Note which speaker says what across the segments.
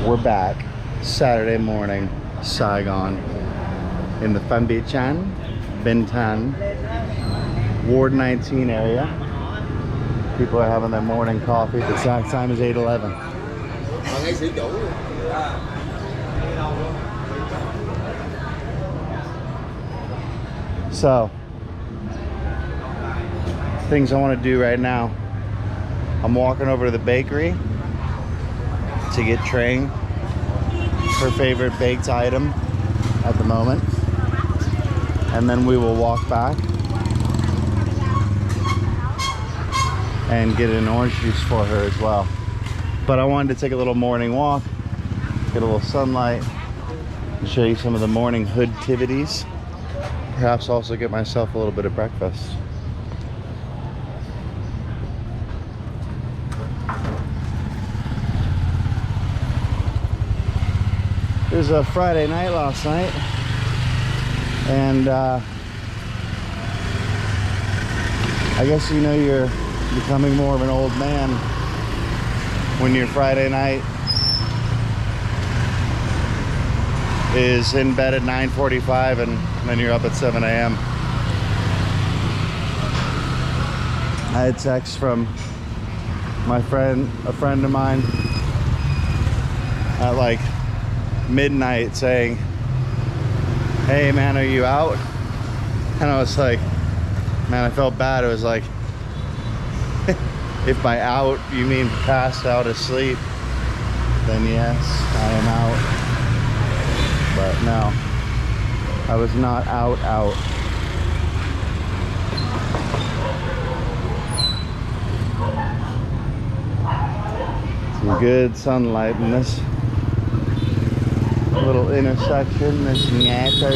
Speaker 1: We're back Saturday morning, Saigon, in the Chan, Binh Thanh, Ward 19 area. People are having their morning coffee. The exact time is 8:11. So, things I want to do right now. I'm walking over to the bakery to get Trang her favorite baked item at the moment, and then we will walk back and get an orange juice for her as well. But I wanted to take a little morning walk, get a little sunlight, and show you some of the morning hood activities. Perhaps also get myself a little bit of breakfast. It was a Friday night last night, and I guess you know you're becoming more of an old man when your Friday night is in bed at 9:45 and then you're up at 7 a.m. I had text from a friend of mine at like midnight saying, "Hey man, are you out?" And I was like, man, I felt bad. It was like, if by out you mean passed out asleep, then yes, I am out. But no, I was not out. Some good sunlight in this little intersection, this Nyato.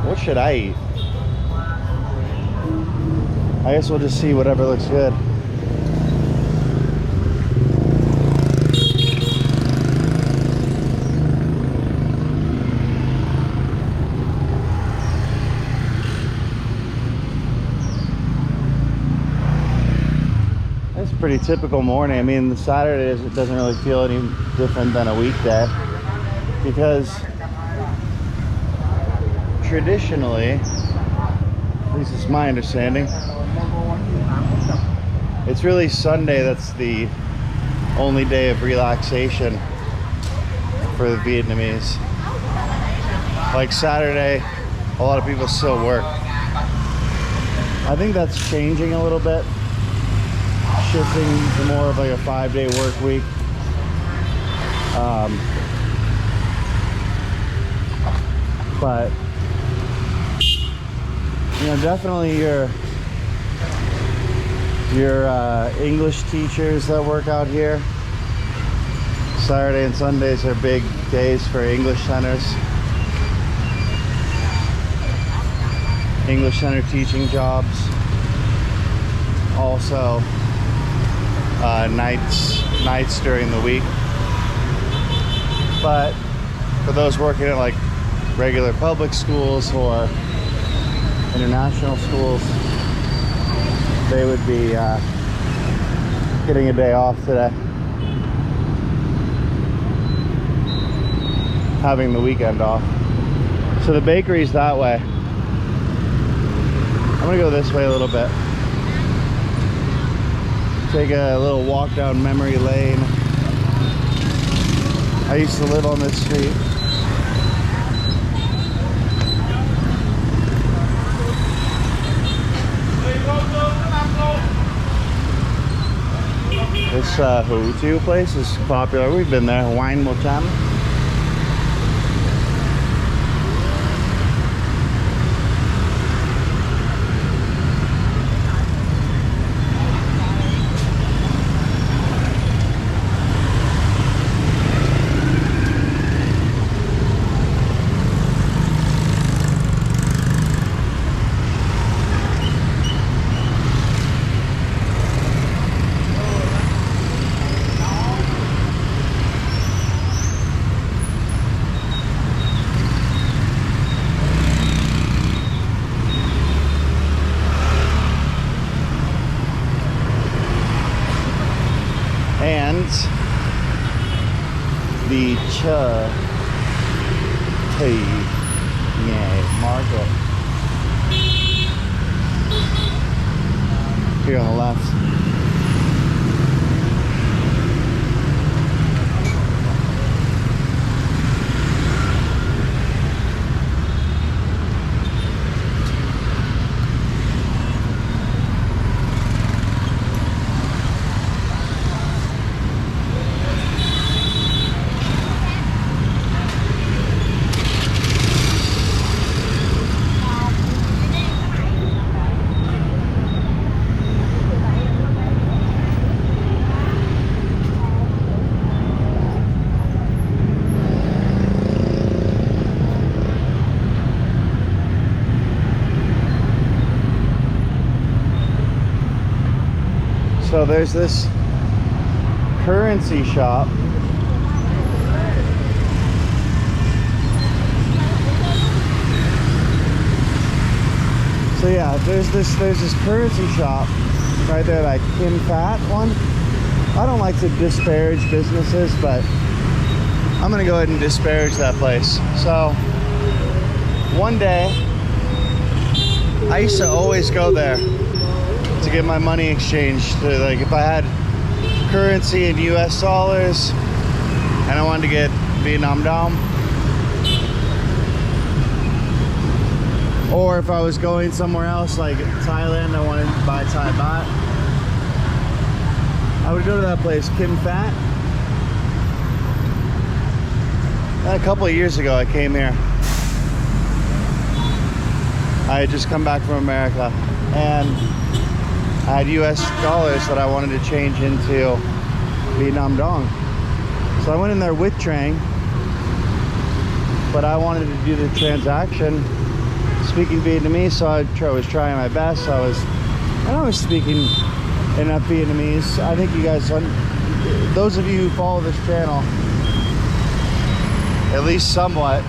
Speaker 1: What should I eat? I guess we'll just see whatever looks good. It's a pretty typical morning. I mean, the Saturday it doesn't really feel any different than a weekday, because traditionally, at least it's my understanding, it's really Sunday that's the only day of relaxation for the Vietnamese. Like Saturday, a lot of people still work. I think that's changing a little bit, shifting to more of like a 5-day work week. But you know, definitely your English teachers that work out here, Saturday and Sundays are big days for English centers. English center teaching jobs. Also nights during the week. But for those working at like regular public schools or international schools, they would be getting a day off today, having the weekend off. So the bakery's that way. I'm gonna go this way a little bit, take a little walk down memory lane. I used to live on this street. This Hủ place is popular. We've been there. Wine Mo Chan. represents the market here on the left. So there's this currency shop. So yeah, there's this currency shop right there, that Kimber one. I don't like to disparage businesses, but I'm gonna go ahead and disparage that place. So one day, I used to always go there to get my money exchanged. Like if I had currency in US dollars and I wanted to get Vietnam dong, or if I was going somewhere else like Thailand, I wanted to buy Thai baht, I would go to that place, Kimber. And a couple of years ago I came here. I had just come back from America and I had US dollars that I wanted to change into Vietnam dong. So I went in there with Trang, but I wanted to do the transaction speaking Vietnamese, so I was trying my best. I was speaking enough Vietnamese. I think you guys, those of you who follow this channel, at least somewhat,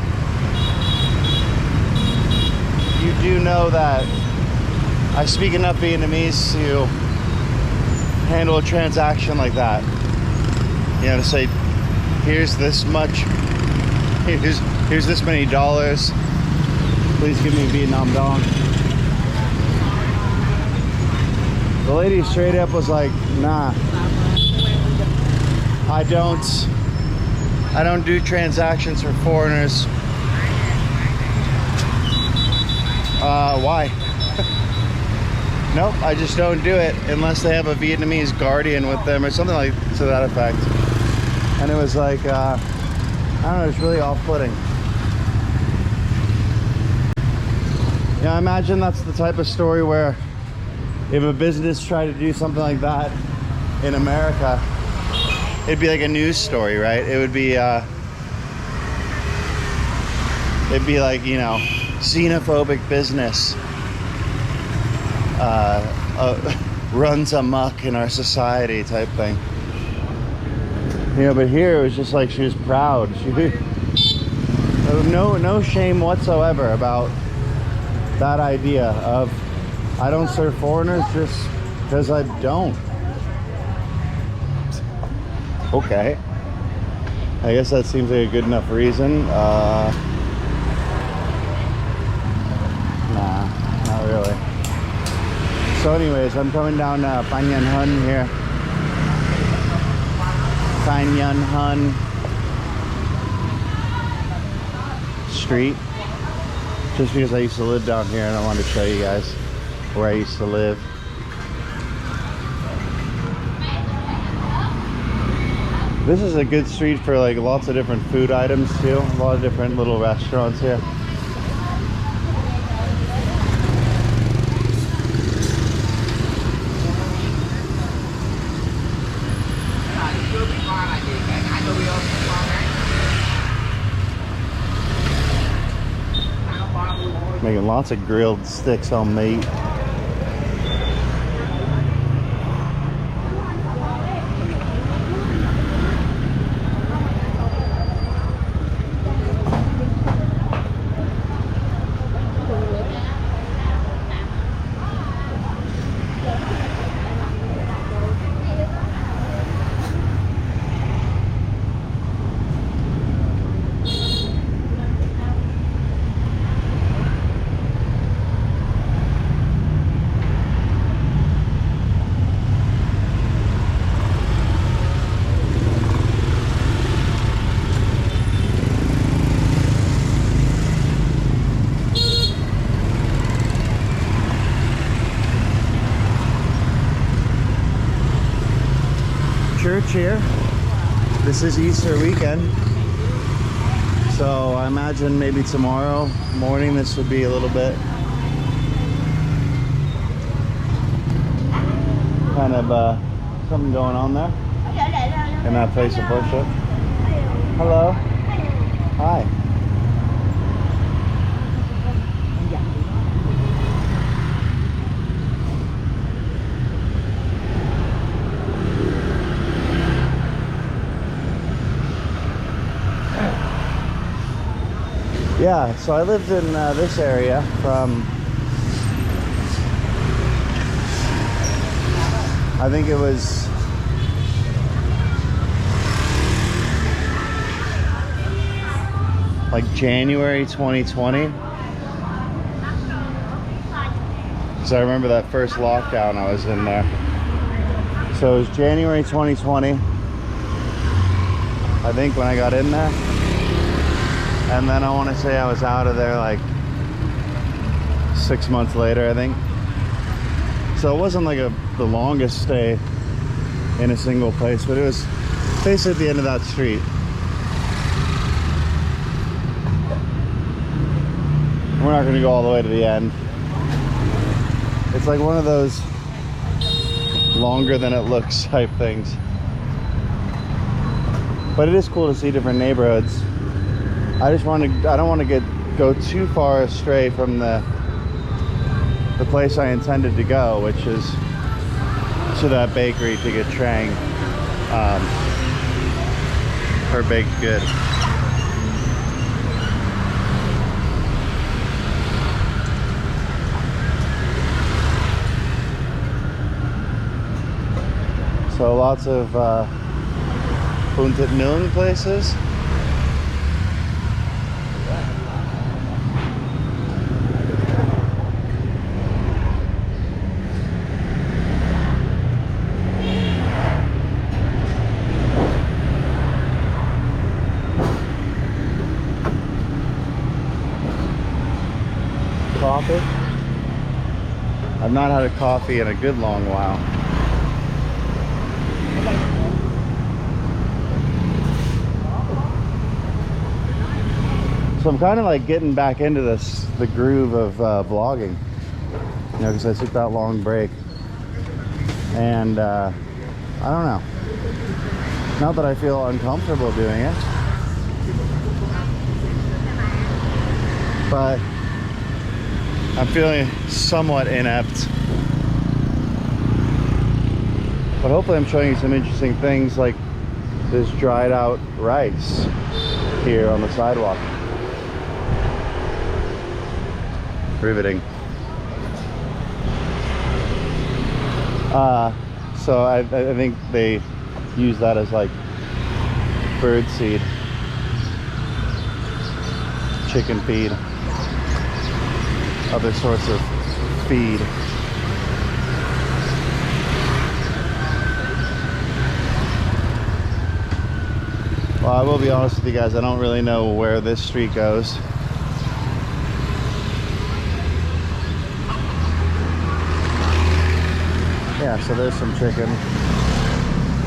Speaker 1: you do know that I speak enough Vietnamese to handle a transaction like that. You know, to say, here's this much, here's this many dollars, please give me Vietnam dong. The lady straight up was like, nah, I don't do transactions for foreigners. Why? Nope, I just don't do it unless they have a Vietnamese guardian with them or something like to that effect. And it was like, I don't know, it's really off-putting. Yeah, I imagine that's the type of story where if a business tried to do something like that in America, it'd be like a news story, right? It would be, it'd be like, you know, xenophobic business runs amok in our society type thing. You know, but here it was just like she was proud. No shame whatsoever about that idea of, I don't serve foreigners just because I don't. Okay, I guess that seems like a good enough reason. Nah, not really. So anyways, I'm coming down Phan Nhân Hun here. Phan Nhân Hun Street. Just because I used to live down here and I wanted to show you guys where I used to live. This is a good street for like lots of different food items too. A lot of different little restaurants here. Making lots of grilled sticks on meat. church here. This is Easter weekend. So I imagine maybe tomorrow morning this would be a little bit kind of something going on there in that place of worship. Hello. Hi. Yeah, so I lived in this area from, I think it was like January 2020. So I remember that first lockdown I was in there. So it was January 2020, I think, when I got in there. And then I want to say I was out of there like 6 months later, I think. So it wasn't like the longest stay in a single place, but it was basically at the end of that street. We're not going to go all the way to the end. It's like one of those longer than it looks type things. But it is cool to see different neighborhoods. I don't want to go too far astray from the place I intended to go, which is to that bakery to get Trang her baked good. So lots of Puntit Milne places. Coffee. I've not had a coffee in a good long while. So I'm kind of like getting back into the groove of vlogging, you know, because I took that long break, and I don't know, not that I feel uncomfortable doing it, but I'm feeling somewhat inept. But hopefully I'm showing you some interesting things, like this dried out rice here on the sidewalk. Riveting. So I think they use that as like bird seed, chicken feed, other sorts of feed. Well, I will be honest with you guys, I don't really know where this street goes. Yeah, so there's some chicken,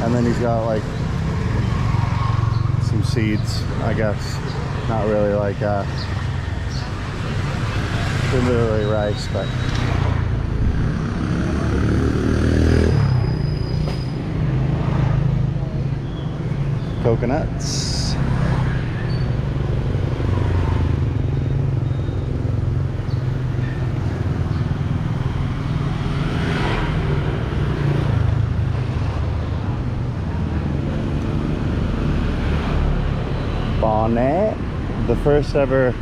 Speaker 1: and then he's got like some seeds, I guess. Not really like literally rice, but coconuts. Bonnet. The first ever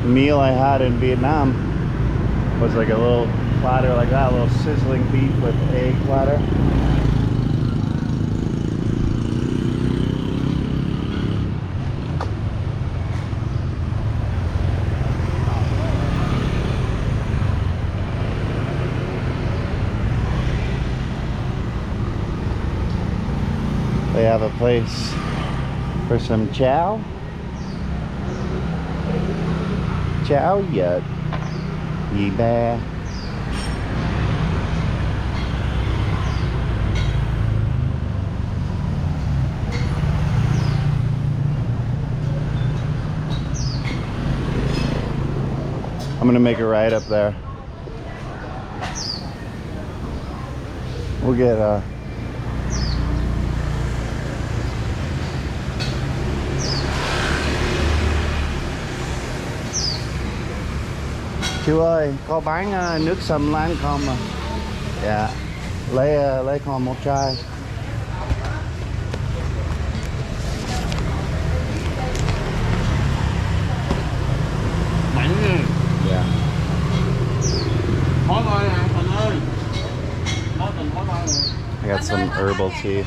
Speaker 1: meal I had in Vietnam was like a little platter like that, a little sizzling beef with egg platter. They have a place for some chow. Chow yet. Ye ba. I'm gonna make a right up there. We'll get chú ơi, có bán nước sâm lan không à? Dạ. Lấy con một chai.
Speaker 2: Mặn nha.
Speaker 1: Yeah.
Speaker 2: Khó coi nè, Tình ơi. Tình khó coi nè.
Speaker 1: I got some herbal tea.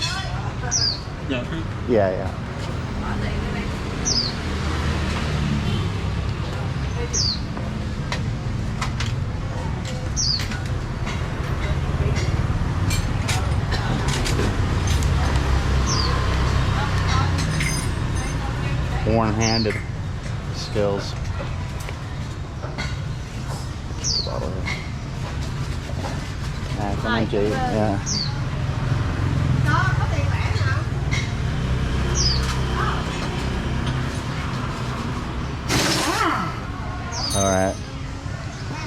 Speaker 2: Dạ.
Speaker 1: Yeah, yeah. One-handed skills. Cảm ơn chị. Yeah. All right.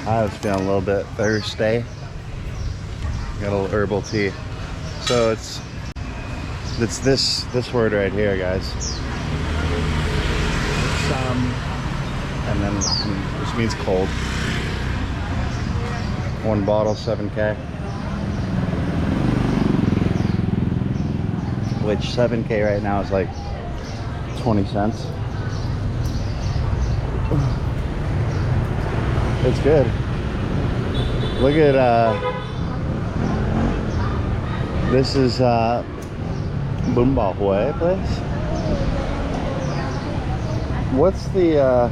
Speaker 1: I was feeling a little bit thirsty. Got a little herbal tea. So it's this word right here, guys. And then which means cold. One bottle, 7K. Which 7K right now is like 20 cents. It's good. Look at this is Bún Bò Huế place. What's the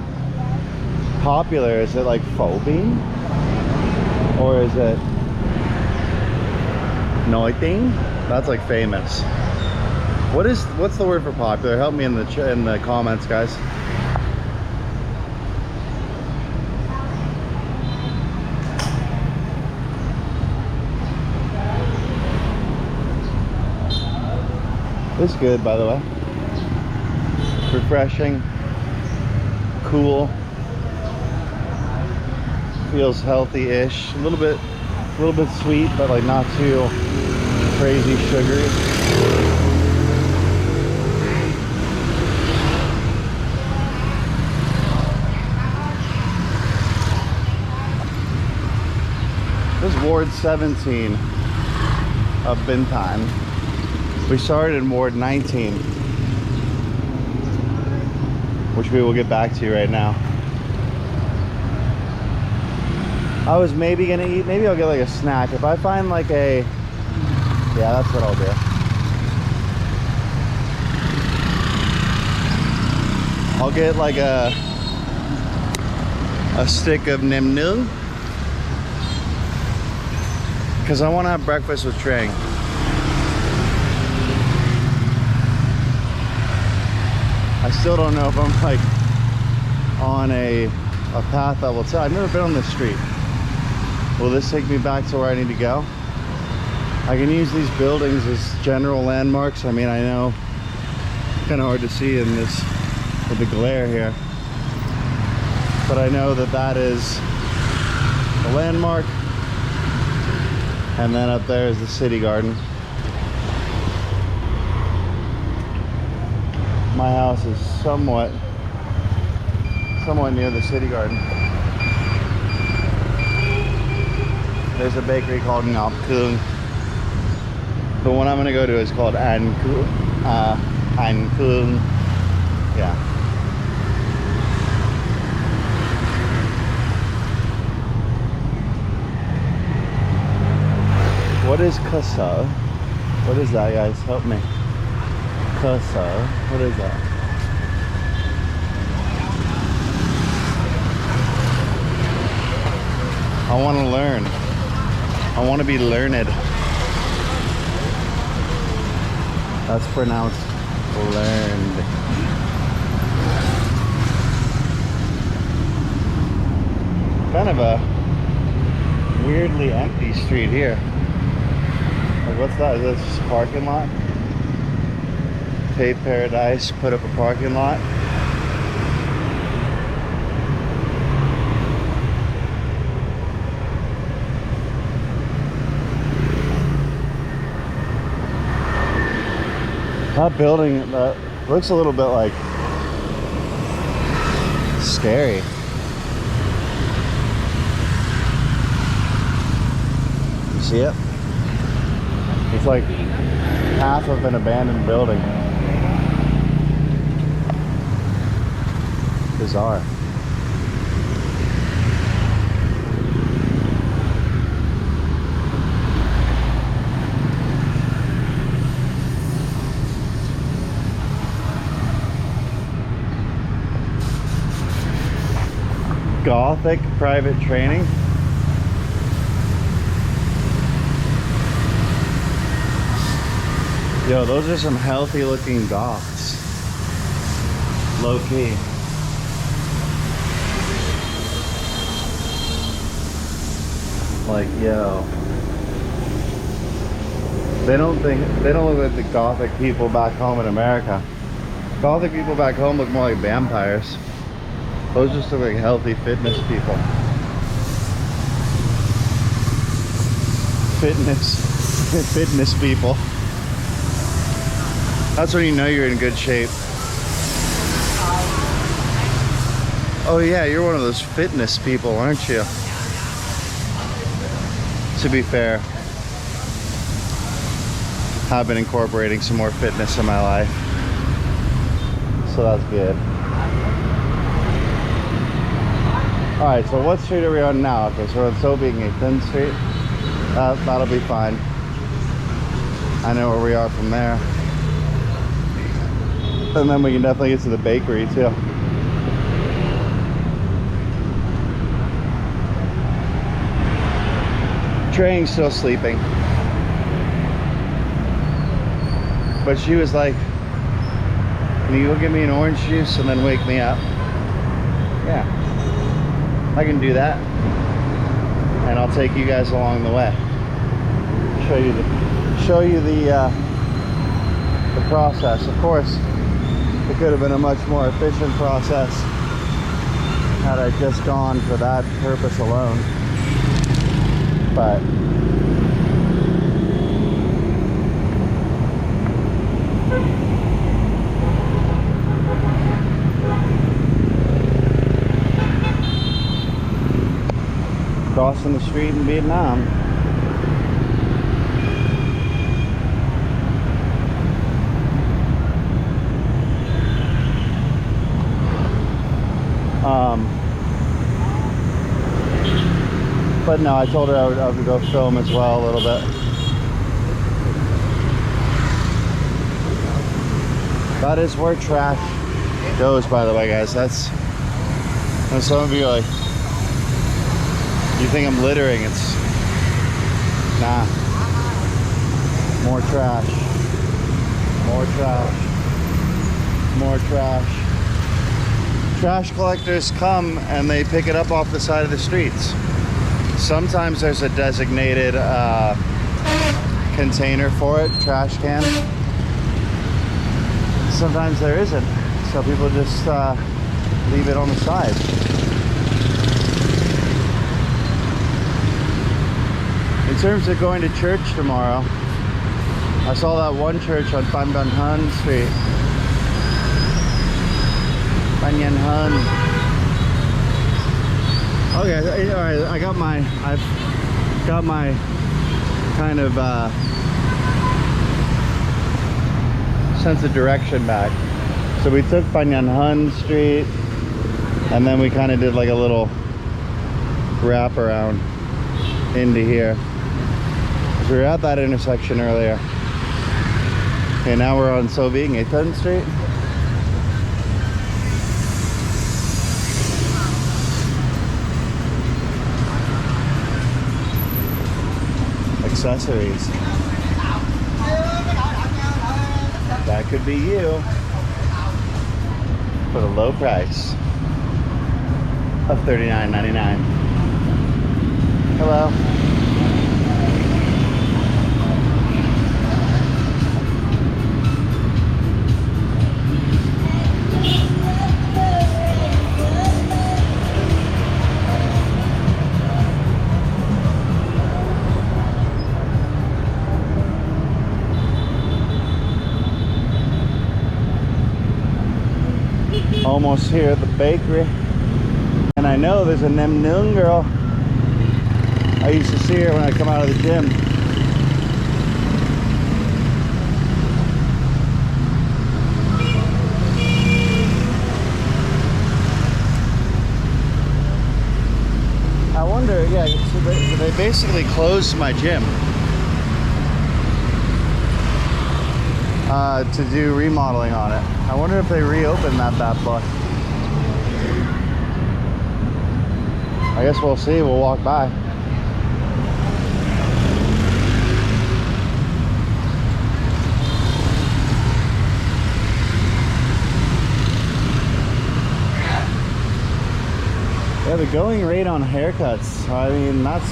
Speaker 1: popular? Is it like pho bean? Or is it nổi tiếng? That's like famous. What's the word for popular? Help me in the comments, guys. It's good, by the way. Refreshing, cool. Feels healthy-ish. A little bit sweet, but like not too crazy sugary. This is Ward 17 of Binh Thanh. We started in Ward 19, which we will get back to right now. I was maybe gonna eat, maybe I'll get like a snack. If I find like yeah, that's what I'll do. I'll get like a stick of nem nướng, because I want to have breakfast with Trang. I still don't know if I'm like on a path that will tell. I've never been on this street. Will this take me back to where I need to go? I can use these buildings as general landmarks. I mean, I know it's kind of hard to see in this with the glare here, but I know that that is the landmark, and then up there is the city garden. My house is somewhat near the city garden. There's a bakery called Ngọc Cương. The one I'm gonna go to is called An Cương. Yeah. What is Casa? What is that, guys? Help me. Casa. What is that? I want to learn. I want to be learned. That's pronounced learned. Kind of a weirdly empty street here. Like, what's that? Is this just a parking lot? Pay Paradise put up a parking lot. That building looks a little bit like scary. You see it? It's like half of an abandoned building. Bizarre. Gothic private training. Yo, those are some healthy looking goths. Low key. Like, yo. They don't look like the Gothic people back home in America. Gothic people back home look more like vampires. Those just look like healthy fitness people. Fitness people. That's when you know you're in good shape. Oh yeah, you're one of those fitness people, aren't you? To be fair, I've been incorporating some more fitness in my life. So that's good. Alright, so what street are we on now? Okay, so we're on So Being 8th Street. That'll be fine. I know where we are from there. And then we can definitely get to the bakery too. Trey's still sleeping. But she was like, can you go get me an orange juice and then wake me up? Yeah. I can do that, and I'll take you guys along the way. Show you the process. Of course, it could have been a much more efficient process had I just gone for that purpose alone. But crossing the street in Vietnam. But no, I told her I would go film as well a little bit. That is where trash goes, by the way, guys. That's, and some of you are like, you think I'm littering? It's nah. More trash. More trash. More trash. Trash collectors come and they pick it up off the side of the streets. Sometimes there's a designated container for it, trash can. Sometimes there isn't. So people just leave it on the side. In terms of going to church tomorrow, I saw that one church on Phan Ban Han Street. Phan Yan Han. Okay, all right. I've got my kind of sense of direction back. So we took Phan Yan Han Street, and then we kind of did like a little wrap around into here. We were at that intersection earlier. Okay, now we're on So Being 8th Street. Accessories. That could be you for the low price of $39.99. Hello. Almost here at the bakery. And I know there's a Nem Nung girl. I used to see her when I come out of the gym. I wonder, yeah, so they basically closed my gym to do remodeling on it. I wonder if they reopened that bad boy. I guess we'll see. We'll walk by. Yeah, the going rate on haircuts. I mean, that's,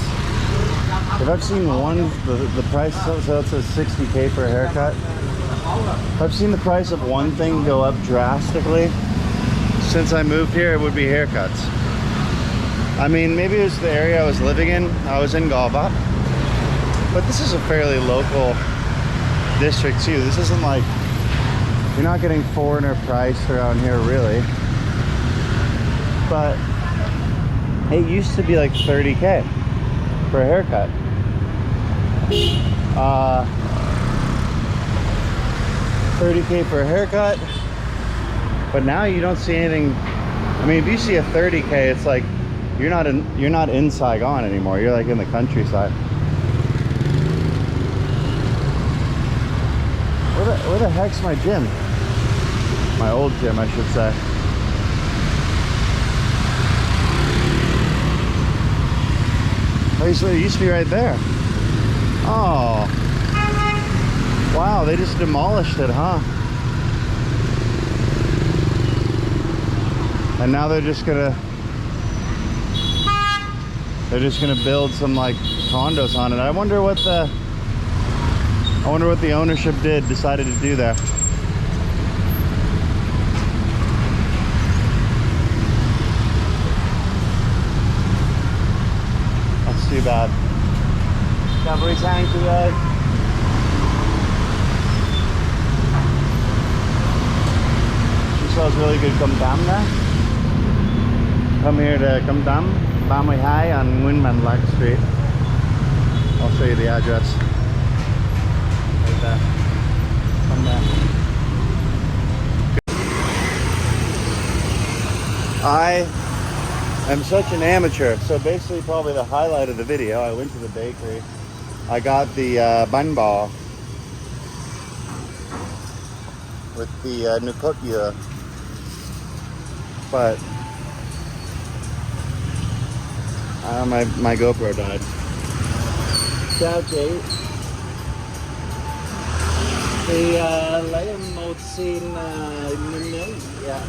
Speaker 1: if I've seen one, the price, so it's a 60K for a haircut. If I've seen the price of one thing go up drastically since I moved here, it would be haircuts. I mean, maybe it was the area I was living in. I was in Galva, but this is a fairly local district too. This isn't like, you're not getting foreigner price around here really, but it used to be like 30K for a haircut. 30K for a haircut, but now you don't see anything. I mean, if you see a 30K, it's like you're not in Saigon anymore. You're like in the countryside. Where the heck's my gym? My old gym, I should say. Oh, so it used to be right there. Oh. Wow, they just demolished it, huh? And now they're just gonna build some like condos on it. I wonder what the ownership decided to do there. That's too bad. Every time today. She sells really good cơm tấm there. Come here to cơm tấm, 32 on Nguyên Lạc Street. I'll show you the address. Right there. Come there. I am such an amateur. So basically probably the highlight of the video, I went to the bakery. I got the bánh bò with the nucotya, but my GoPro died. Chào chị. Thì lấy một xin nếu yeah.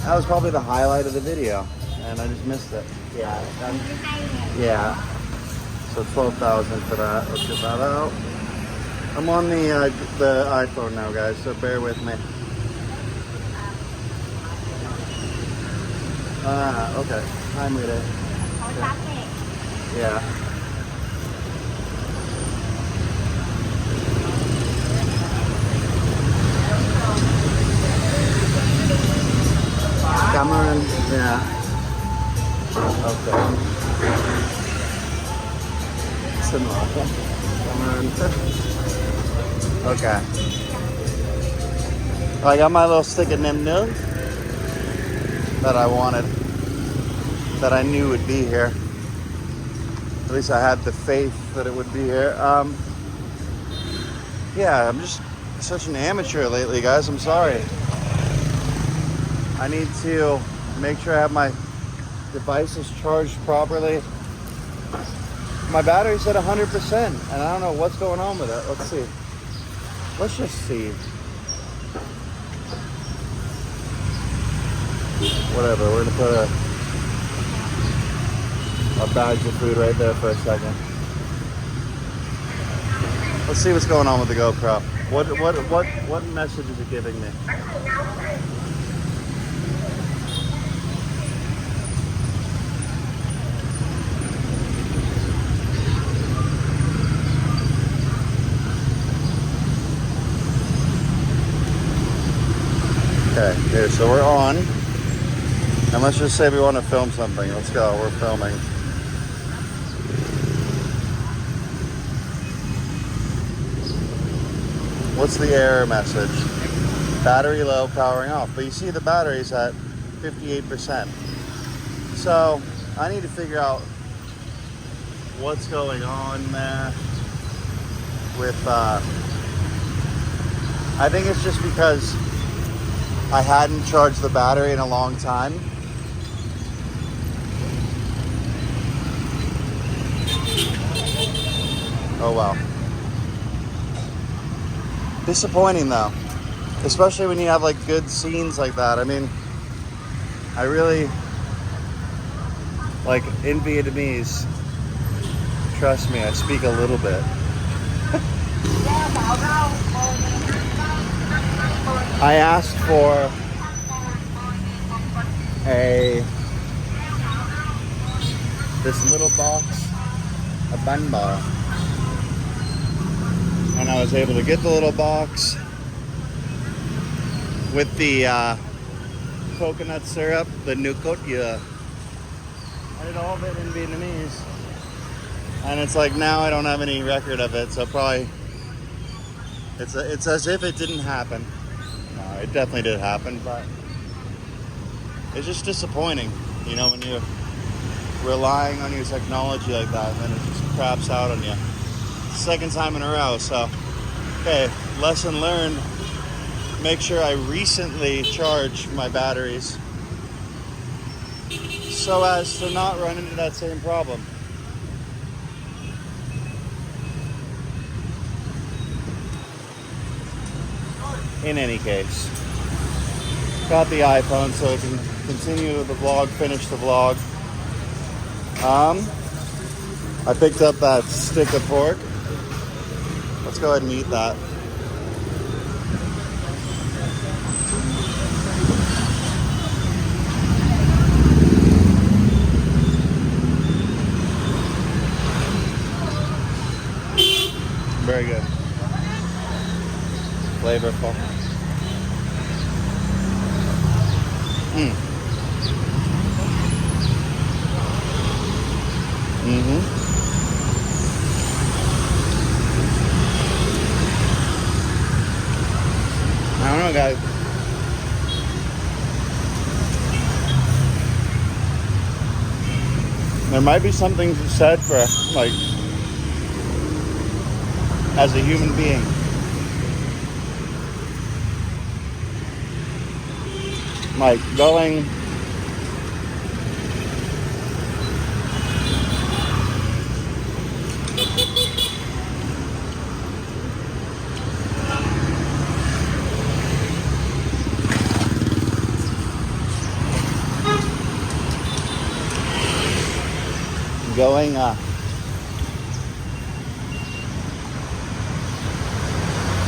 Speaker 1: That was probably the highlight of the video, and I just missed it. Yeah. Yeah. So 12,000 for that. Let's get that out. I'm on the iPhone now, guys, so bear with me. Okay. Hi, Mire. Okay. Yeah. Cameron, yeah. Okay. Similar. Cameron. Okay. I got my little stick of Nem Nung that I wanted, that I knew would be here. At least I had the faith that it would be here. Yeah, I'm just such an amateur lately, guys. I'm sorry. I need to make sure I have my devices charged properly. My battery's at 100%, and I don't know what's going on with it. Let's see. Let's just see. Whatever, we're gonna put a bags of food right there for a second. Let's see what's going on with the GoPro. What message is it giving me? Okay, here, so we're on. And let's just say we want to film something. Let's go, we're filming. What's the error message? Battery low, powering off. But you see the battery's at 58%. So I need to figure out what's going on there with, I think it's just because I hadn't charged the battery in a long time. Oh well. Disappointing though, especially when you have like good scenes like that. I mean, I really like in Vietnamese. Trust me, I speak a little bit. I asked for this little box, a bun bar. And I was able to get the little box with the coconut syrup, the nucot. I did all of it in Vietnamese. And it's like now I don't have any record of it, so probably it's as if it didn't happen. No, it definitely did happen, but it's just disappointing, you know, when you're relying on your technology like that and then it just craps out on you. Second time in a row. So okay, lesson learned. Make sure I recently charge my batteries so as to not run into that same problem. In any case, got the iPhone so I can continue the vlog, finish the vlog. I picked up that stick of pork. Let's go ahead and eat that. Very good. Flavorful. I don't know, guys. There might be something said for, like, as a human being, like going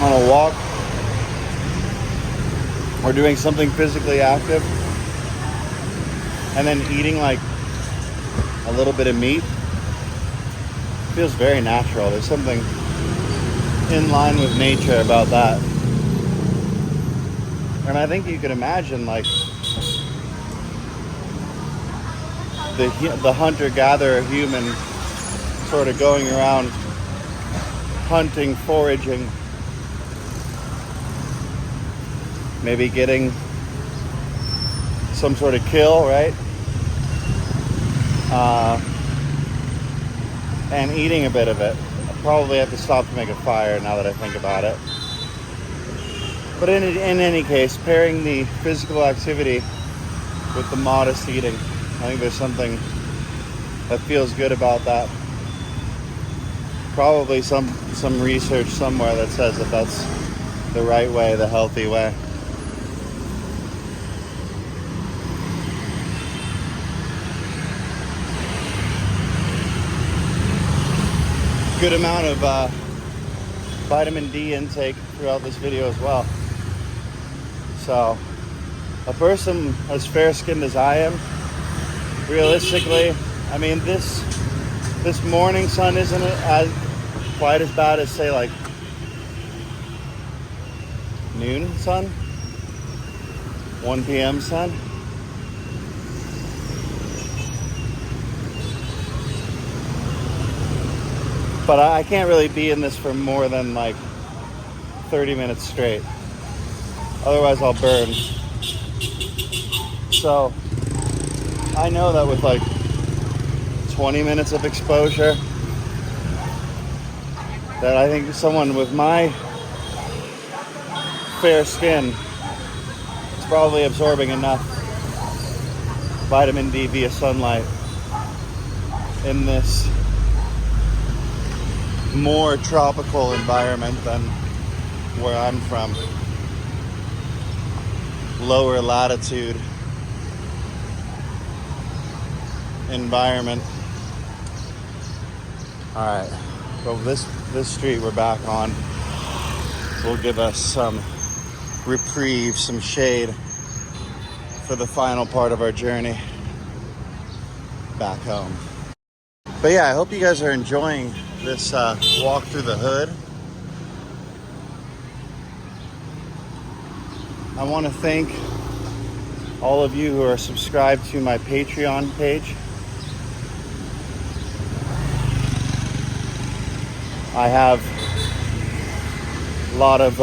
Speaker 1: on a walk or doing something physically active and then eating like a little bit of meat feels very natural. There's something in line with nature about that. And I think you could imagine like the hunter-gatherer human sort of going around hunting, foraging, maybe getting some sort of kill, right? And eating a bit of it. I probably have to stop to make a fire now that I think about it. But in any case, pairing the physical activity with the modest eating, I think there's something that feels good about that. Probably some research somewhere that says that that's the right way, the healthy way. Good amount of vitamin D intake throughout this video as well. So, a person as fair-skinned as I am, realistically, I mean, this morning sun isn't as quite as bad as, say, like noon sun. 1 p.m. son. But I can't really be in this for more than like 30 minutes straight. Otherwise I'll burn. So I know that with like 20 minutes of exposure, that I think someone with my fair skin is probably absorbing enough vitamin D via sunlight in this more tropical environment than where I'm from. Lower latitude environment. All right, so this street we're back on will give us some reprieve, some shade for the final part of our journey back home. But yeah, I hope you guys are enjoying this walk through the hood. I want to thank all of you who are subscribed to my Patreon page. I have a lot of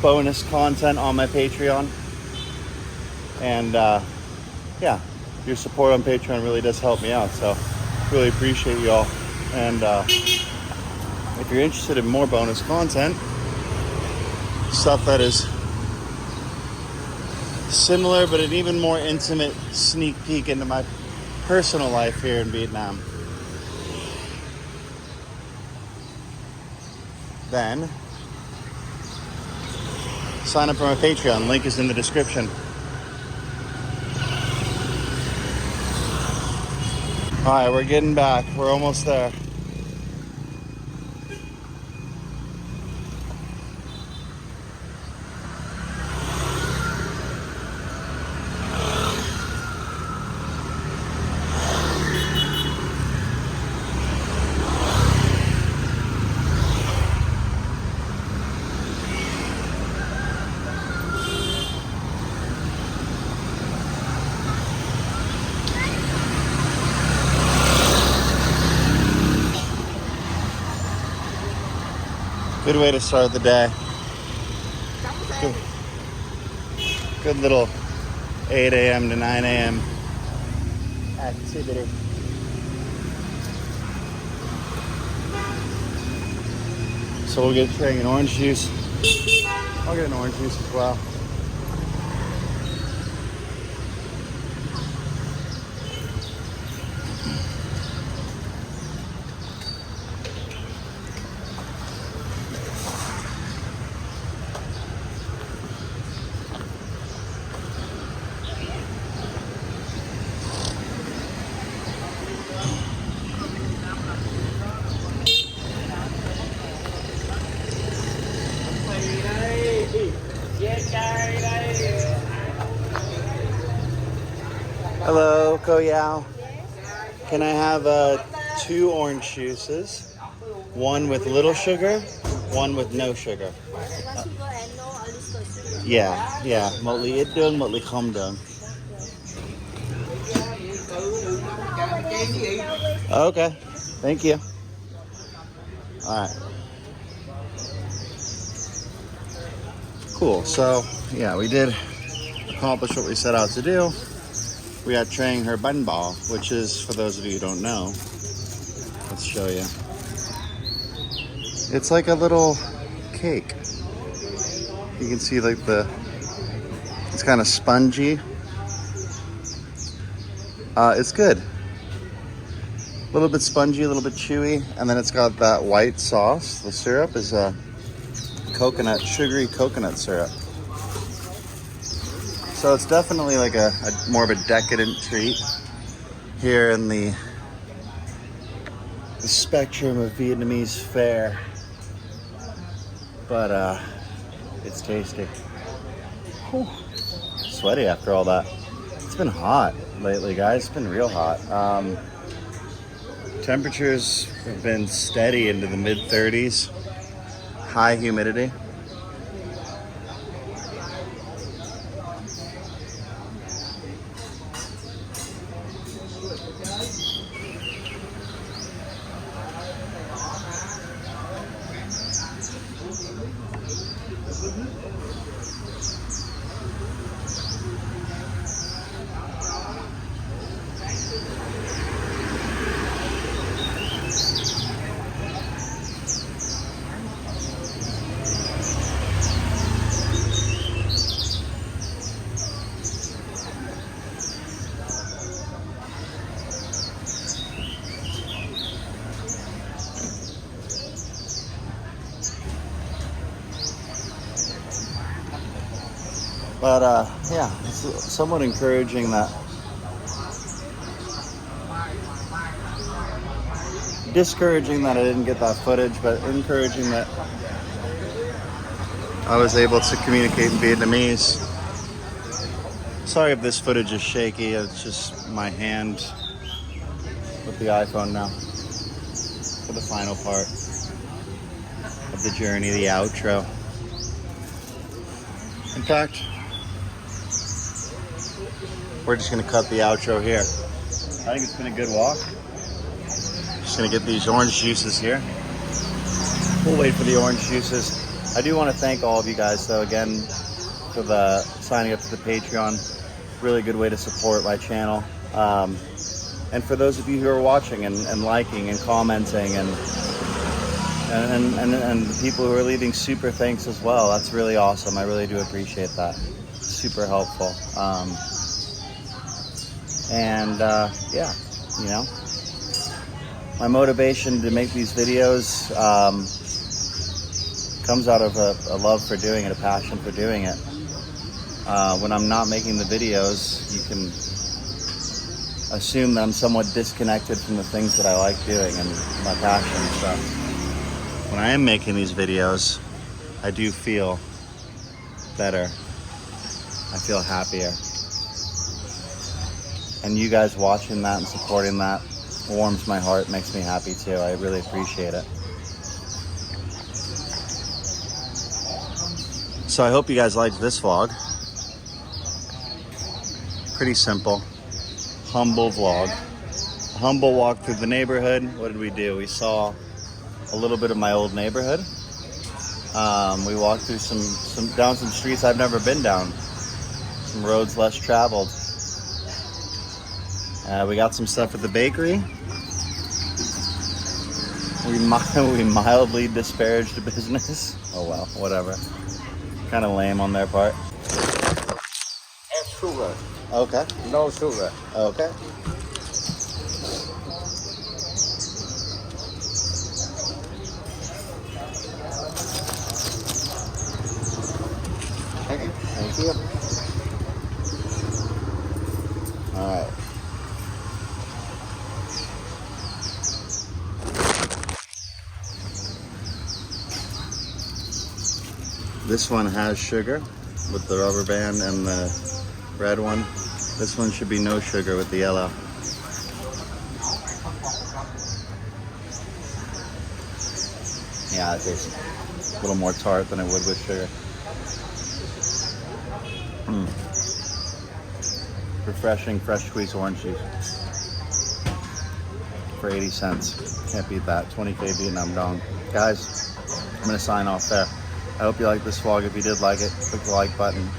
Speaker 1: bonus content on my Patreon. And yeah, your support on Patreon really does help me out. So really appreciate you all. And if you're interested in more bonus content, stuff that is similar but an even more intimate sneak peek into my personal life here in Vietnam, then sign up for my Patreon. Link is in the description. All right, we're getting back. We're almost there. Good way to start the day. Good little 8 a.m. to 9 a.m. activity. So we'll get Trang an orange juice. I'll get an orange juice as well. Hello, Ko Yao. Can I have 2 orange juices? One with little sugar, one with no sugar. Yeah. Một ly ít đường, một ly không đường. Okay, thank you. All right. Cool. So yeah, we did accomplish what we set out to do. We got Trang her bun ball, which is, for those of you who don't know, let's show you. It's like a little cake. You can see like it's kind of spongy. It's good. A little bit spongy, a little bit chewy, and then it's got that white sauce. The syrup is a sugary coconut syrup. So it's definitely like a more of a decadent treat here in the spectrum of Vietnamese fare. But it's tasty. Whew. Sweaty after all that. It's been hot lately, guys. It's been real hot. Temperatures have been steady into the mid-30s. High humidity. But yeah, it's somewhat encouraging that. Discouraging that I didn't get that footage, but encouraging that I was able to communicate in Vietnamese. Sorry if this footage is shaky, it's just my hand with the iPhone now for the final part of the journey, the outro. In fact, we're just gonna cut the outro here. I think it's been a good walk. Just gonna get these orange juices here. We'll wait for the orange juices. I do want to thank all of you guys though again for the signing up to the Patreon. Really good way to support my channel. And for those of you who are watching and liking and commenting and the people who are leaving super thanks as well, that's really awesome. I really do appreciate that. Super helpful. Yeah, you know, my motivation to make these videos comes out of a love for doing it, a passion for doing it. When I'm not making the videos, you can assume that I'm somewhat disconnected from the things that I like doing and my passion. So when I am making these videos, I do feel better. I feel happier. And you guys watching that and supporting that warms my heart, makes me happy too. I really appreciate it. So I hope you guys liked this vlog. Pretty simple, humble vlog. A humble walk through the neighborhood. What did we do? We saw a little bit of my old neighborhood. We walked through down some streets I've never been down. Some roads less traveled. We got some stuff at the bakery. We mildly disparaged the business. Oh well, whatever. Kind of lame on their part.
Speaker 2: Add sugar.
Speaker 1: Okay.
Speaker 2: No sugar.
Speaker 1: Okay.
Speaker 2: Thank you.
Speaker 1: Thank you. All right. This one has sugar with the rubber band and the red one. This one should be no sugar with the yellow. Yeah, it tastes a little more tart than it would with sugar. Refreshing, fresh squeezed orange juice for 80 cents. Can't beat that. 20K Vietnam dong. Guys, I'm gonna sign off there. I hope you liked this vlog. If you did like it, click the like button.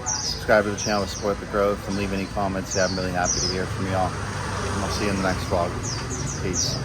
Speaker 1: Subscribe to the channel to support the growth and leave any comments. Yeah, I'm really happy to hear from y'all. And I'll see you in the next vlog. Peace.